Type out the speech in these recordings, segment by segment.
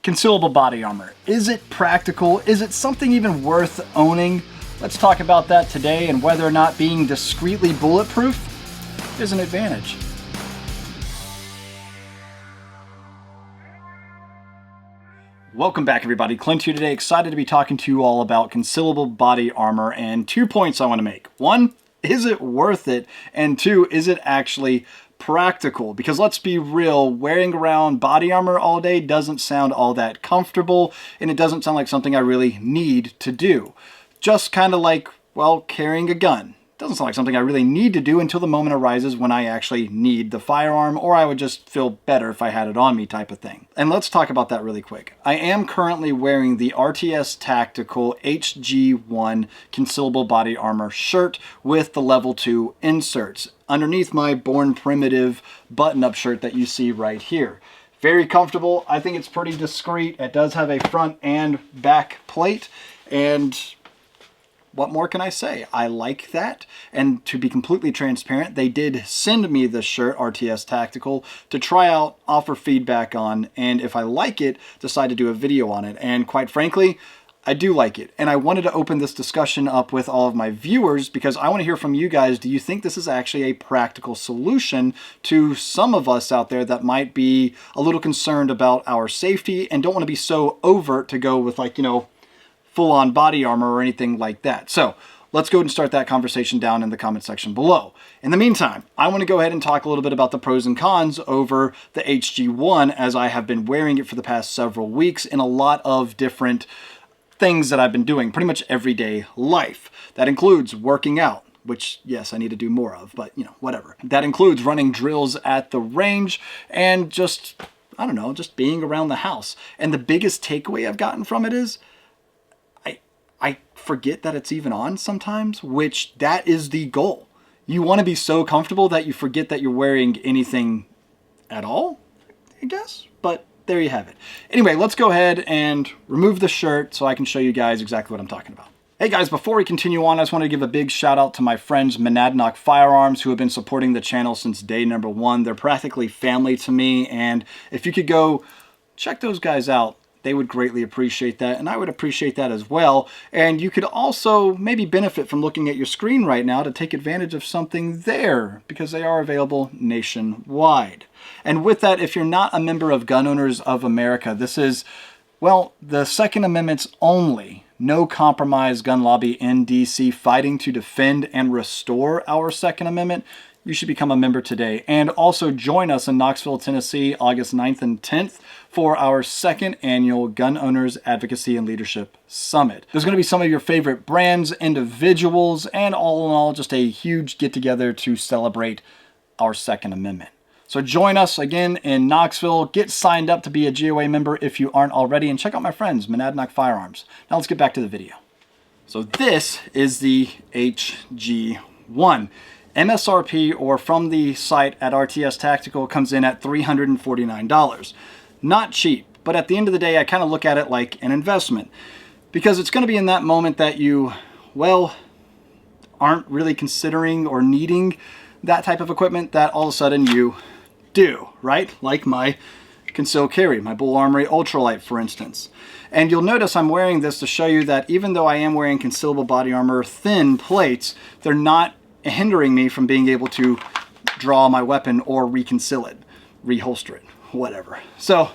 Concealable body armor. Is it practical? Is it something even worth owning? Let's talk about that today and whether or not being discreetly bulletproof is an advantage. Welcome back, everybody. Clint here today, excited to be talking to you all about concealable body armor, and 2 points I want to make. One, is it worth it? And two, is it actually practical? Because let's be real, wearing around body armor all day doesn't sound all that comfortable, and it doesn't sound like something I really need to do. Just kind of like, well, carrying a gun. Doesn't sound like something I really need to do until the moment arises when I actually need the firearm, or I would just feel better if I had it on me type of thing. And let's talk about that really quick. I am currently wearing the RTS Tactical HG1 Concealable Body Armor shirt with the level 2 inserts underneath my Born Primitive button-up shirt that you see right here. Very comfortable. I think it's pretty discreet. It does have a front and back plate, and what more can I say? I like that. And to be completely transparent, they did send me this shirt, RTS Tactical, to try out, offer feedback on, and if I like it, decide to do a video on it. And quite frankly, I do like it. And I wanted to open this discussion up with all of my viewers because I want to hear from you guys. Do you think this is actually a practical solution to some of us out there that might be a little concerned about our safety and don't want to be so overt to go with, like, you know, full-on body armor or anything like that? So let's go and start that conversation down in the comment section below. In the meantime, I want to go ahead and talk a little bit about the pros and cons over the HG1, as I have been wearing it for the past several weeks in a lot of different things that I've been doing, pretty much everyday life. That includes working out, which, yes, I need to do more of, but, you know, whatever. That includes running drills at the range and just, I don't know, just being around the house. And the biggest takeaway I've gotten from it is I forget that it's even on sometimes, which that is the goal. You want to be so comfortable that you forget that you're wearing anything at all, I guess, but there you have it. Anyway, let's go ahead and remove the shirt so I can show you guys exactly what I'm talking about. Hey guys, before we continue on, I just want to give a big shout out to my friends Monadnock Firearms, who have been supporting the channel since day number one. They're practically family to me, and if you could go check those guys out, they would greatly appreciate that, and I would appreciate that as well. And you could also maybe benefit from looking at your screen right now to take advantage of something there, because they are available nationwide. And with that, if you're not a member of Gun Owners of America, this is, well, the Second Amendment's only no compromise gun lobby in DC, fighting to defend and restore our Second Amendment. You should become a member today. And also join us in Knoxville, Tennessee, August 9th and 10th for our second annual Gun Owners Advocacy and Leadership Summit. There's going to be some of your favorite brands, individuals, and all in all, just a huge get-together to celebrate our Second Amendment. So join us again in Knoxville. Get signed up to be a GOA member if you aren't already, and check out my friends, Monadnock Firearms. Now let's get back to the video. So this is the HG1. MSRP, or from the site at RTS Tactical, comes in at $349. Not cheap, but at the end of the day, I kind of look at it like an investment, because it's going to be in that moment that you, well, aren't really considering or needing that type of equipment that all of a sudden you do, right? Like my concealed carry, my Bull Armory Ultralight, for instance. And you'll notice I'm wearing this to show you that even though I am wearing concealable body armor thin plates, they're not hindering me from being able to draw my weapon or reconceal it, reholster it, whatever. So,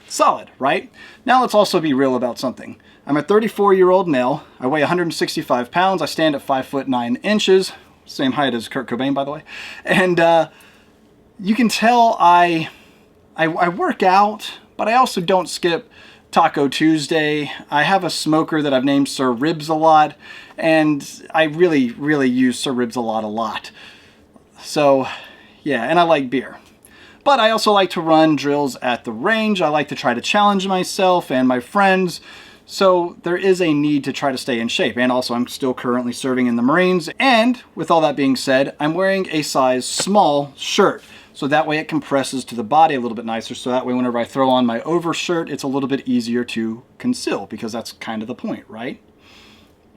solid, right? Now let's also be real about something. I'm a 34-year-old male. I weigh 165 pounds. I stand at 5 foot 9 inches. Same height as Kurt Cobain, by the way. And you can tell I work out, but I also don't skip Taco Tuesday. I have a smoker that I've named Sir Ribs a lot, and I really, really use Sir Ribs a lot. So, yeah, and I like beer. But I also like to run drills at the range. I like to try to challenge myself and my friends. So there is a need to try to stay in shape. And also, I'm still currently serving in the Marines. And with all that being said, I'm wearing a size small shirt. So that way it compresses to the body a little bit nicer. So that way whenever I throw on my overshirt, it's a little bit easier to conceal, because that's kind of the point, right?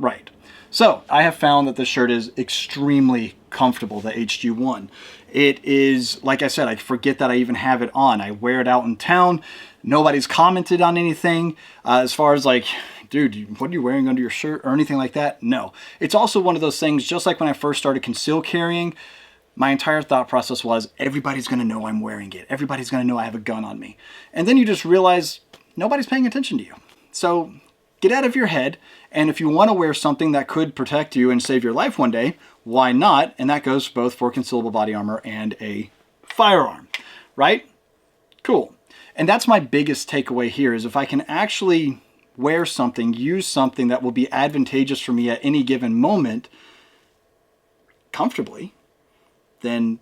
Right. So I have found that this shirt is extremely comfortable, the HG1. It is, like I said, I forget that I even have it on. I wear it out in town. Nobody's commented on anything as far as like, dude, what are you wearing under your shirt or anything like that? No. It's also one of those things, just like when I first started concealed carrying, my entire thought process was everybody's going to know I'm wearing it. Everybody's going to know I have a gun on me. And then you just realize nobody's paying attention to you. So get out of your head. And if you want to wear something that could protect you and save your life one day, why not? And that goes both for concealable body armor and a firearm, right? Cool. And that's my biggest takeaway here is if I can actually wear something, use something that will be advantageous for me at any given moment comfortably, then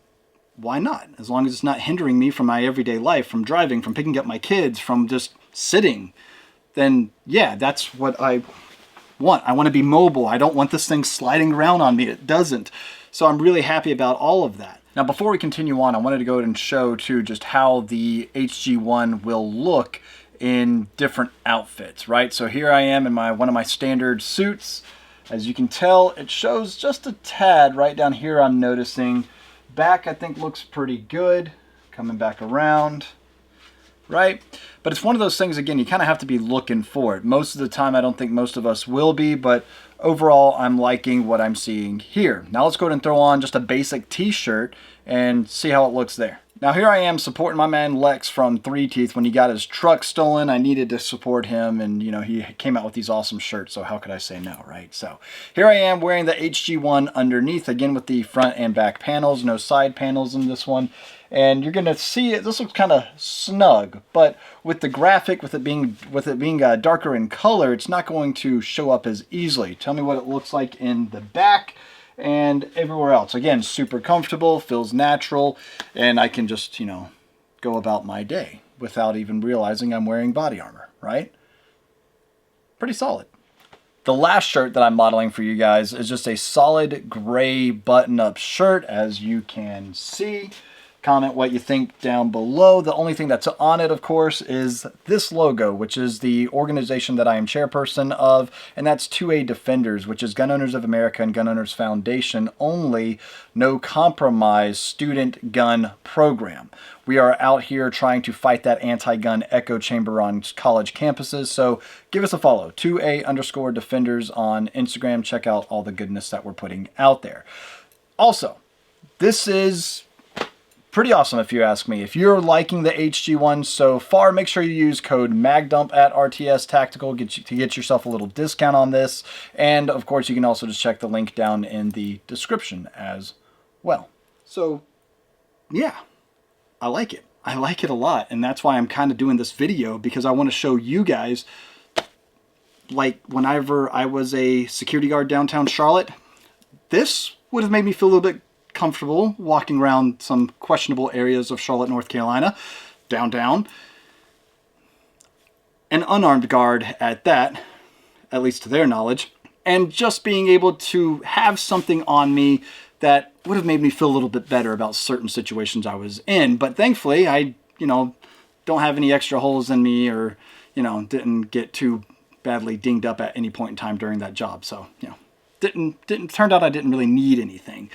why not? As long as it's not hindering me from my everyday life, from driving, from picking up my kids, from just sitting, then yeah, that's what I want. I want to be mobile. I don't want this thing sliding around on me. It doesn't. So I'm really happy about all of that. Now, before we continue on, I wanted to go ahead and show too just how the HG1 will look in different outfits, right? So here I am in one of my standard suits. As you can tell, it shows just a tad right down here. I'm noticing back, I think, looks pretty good. Coming back around, right? But it's one of those things, again, you kind of have to be looking for it. Most of the time, I don't think most of us will be, but overall, I'm liking what I'm seeing here. Now let's go ahead and throw on just a basic t-shirt and see how it looks there. Now here I am supporting my man Lex from Three Teeth. When he got his truck stolen, I needed to support him, and you know, he came out with these awesome shirts, so how could I say no, right? So here I am wearing the HG1 underneath, again with the front and back panels, no side panels in this one. And you're gonna see it, this looks kind of snug, but with the graphic, with it being darker in color, it's not going to show up as easily. Tell me what it looks like in the back and everywhere else. Again, super comfortable, feels natural, and I can just, you know, go about my day without even realizing I'm wearing body armor, right? Pretty solid. The last shirt that I'm modeling for you guys is just a solid gray button-up shirt, as you can see. Comment what you think down below. The only thing that's on it, of course, is this logo, which is the organization that I am chairperson of, and that's 2A Defenders, which is Gun Owners of America and Gun Owners Foundation only, no compromise student gun program. We are out here trying to fight that anti-gun echo chamber on college campuses, so give us a follow, 2A_Defenders on Instagram. Check out all the goodness that we're putting out there. Also, this is pretty awesome if you ask me. If you're liking the HG1 so far, make sure you use code MAGDUMP at RTS Tactical to get yourself a little discount on this. And of course, you can also just check the link down in the description as well. So yeah, I like it. I like it a lot. And that's why I'm kind of doing this video, because I want to show you guys, like whenever I was a security guard downtown Charlotte, this would have made me feel a little bit comfortable walking around some questionable areas of Charlotte, North Carolina, downtown. An unarmed guard at that, at least to their knowledge, and just being able to have something on me that would have made me feel a little bit better about certain situations I was in. But thankfully, I, you know, don't have any extra holes in me, or, you know, didn't get too badly dinged up at any point in time during that job. So, you know, turned out I didn't really need anything.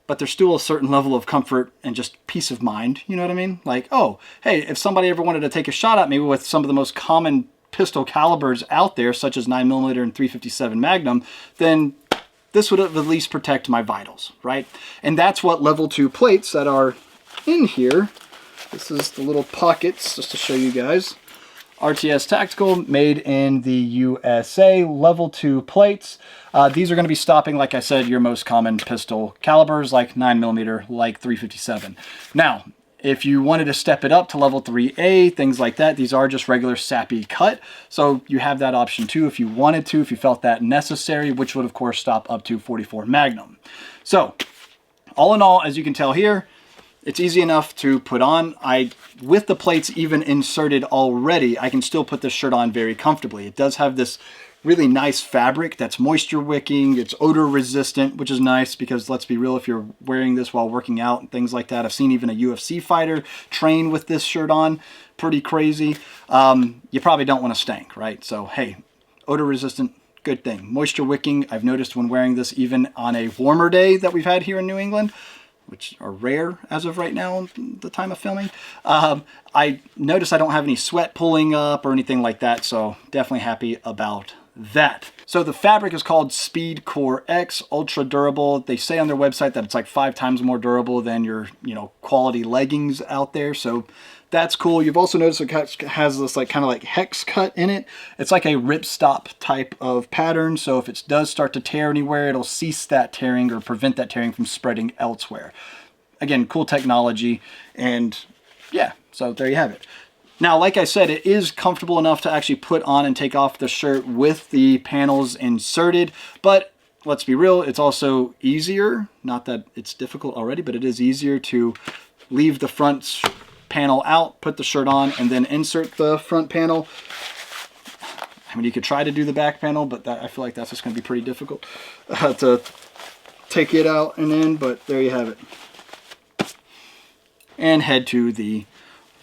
But there's still a certain level of comfort and just peace of mind, you know what I mean? Like, oh, hey, if somebody ever wanted to take a shot at me with some of the most common pistol calibers out there, such as 9mm and 357 Magnum, then this would at least protect my vitals, right? And that's what level 2 plates that are in here. This is the little pockets, just to show you guys. RTS Tactical, made in the USA, level 2 plates. These are going to be stopping, like I said, your most common pistol calibers, like 9mm, like 357. Now, if you wanted to step it up to level 3A, things like that, these are just regular sappy cut. So you have that option too if you wanted to, if you felt that necessary, which would of course stop up to 44 Magnum. So all in all, as you can tell here, it's easy enough to put on. With the plates even inserted already, I can still put this shirt on very comfortably. It does have this really nice fabric that's moisture wicking. It's odor resistant, which is nice because, let's be real, if you're wearing this while working out and things like that, I've seen even a UFC fighter train with this shirt on. Pretty crazy. You probably don't want to stank, right? So hey, odor resistant, good thing. Moisture wicking, I've noticed when wearing this even on a warmer day that we've had here in New England, which are rare as of right now, the time of filming. I notice I don't have any sweat pulling up or anything like that, so definitely happy about that. So the fabric is called Speed Core X, ultra durable. They say on their website that it's like 5 times more durable than your, quality leggings out there. So that's cool. You've also noticed it has this kind of hex cut in it. It's like a ripstop type of pattern. So if it does start to tear anywhere, it'll cease that tearing or prevent that tearing from spreading elsewhere. Again, cool technology. And yeah, so there you have it. Now, like I said, it is comfortable enough to actually put on and take off the shirt with the panels inserted, but let's be real, it's also easier, not that it's difficult already, but it is easier to leave the front panel out, put the shirt on, and then insert the front panel. I mean, you could try to do the back panel, but I feel like that's just going to be pretty difficult to take it out and in, but there you have it. And head to the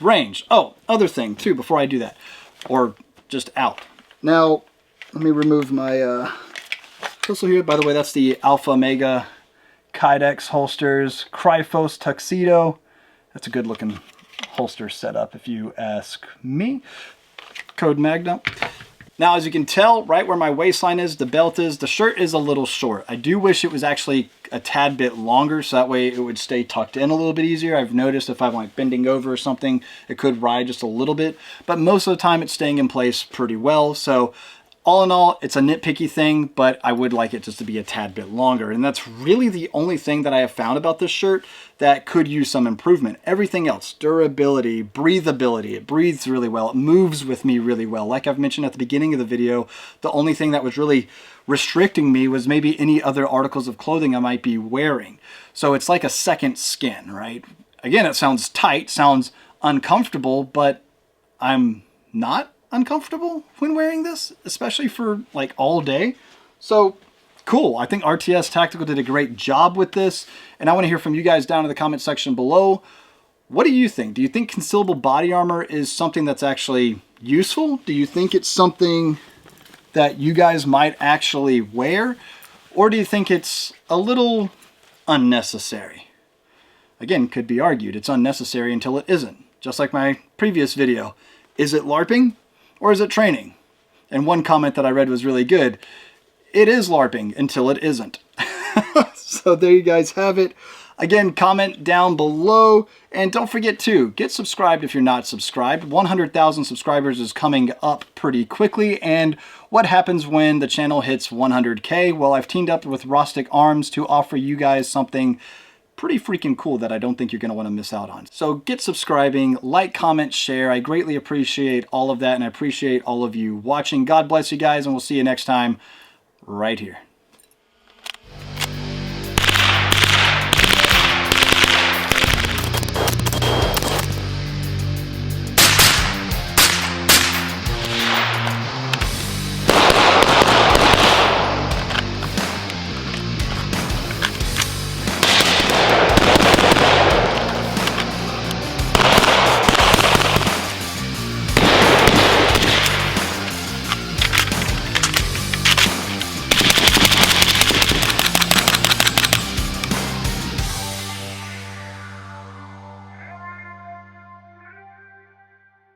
range. Oh, other thing too, before I do that, or just out. Now, let me remove my pistol here. By the way, that's the Alpha Omega Kydex holsters, Cryphos Tuxedo. That's a good looking holster setup if you ask me. Code Magna. Now, as you can tell, right where my waistline is, the belt is, the shirt is a little short. I do wish it was actually a tad bit longer, so that way it would stay tucked in a little bit easier. I've noticed if I'm like bending over or something, it could ride just a little bit, but most of the time it's staying in place pretty well. So all in all, it's a nitpicky thing, but I would like it just to be a tad bit longer. And that's really the only thing that I have found about this shirt that could use some improvement. Everything else, durability, breathability, it breathes really well. It moves with me really well. Like I've mentioned at the beginning of the video, the only thing that was really restricting me was maybe any other articles of clothing I might be wearing. So it's like a second skin, right? Again, it sounds tight, sounds uncomfortable, but I'm not uncomfortable when wearing this, especially for like all day. So cool. I think RTS Tactical did a great job with this, and I want to hear from you guys down in the comment section below. What do you think? Do you think concealable body armor is something that's actually useful? Do you think it's something that you guys might actually wear? Or do you think it's a little unnecessary? Again, could be argued it's unnecessary until it isn't. Just like my previous video. Is it LARPing? Or is it training? And one comment that I read was really good. It is LARPing until it isn't. So there you guys have it. Again, comment down below. And don't forget to get subscribed if you're not subscribed. 100,000 subscribers is coming up pretty quickly. And what happens when the channel hits 100K? Well, I've teamed up with Rustic Arms to offer you guys something pretty freaking cool that I don't think you're going to want to miss out on. So get subscribing, like, comment, share. I greatly appreciate all of that, and I appreciate all of you watching. God bless you guys, and we'll see you next time right here.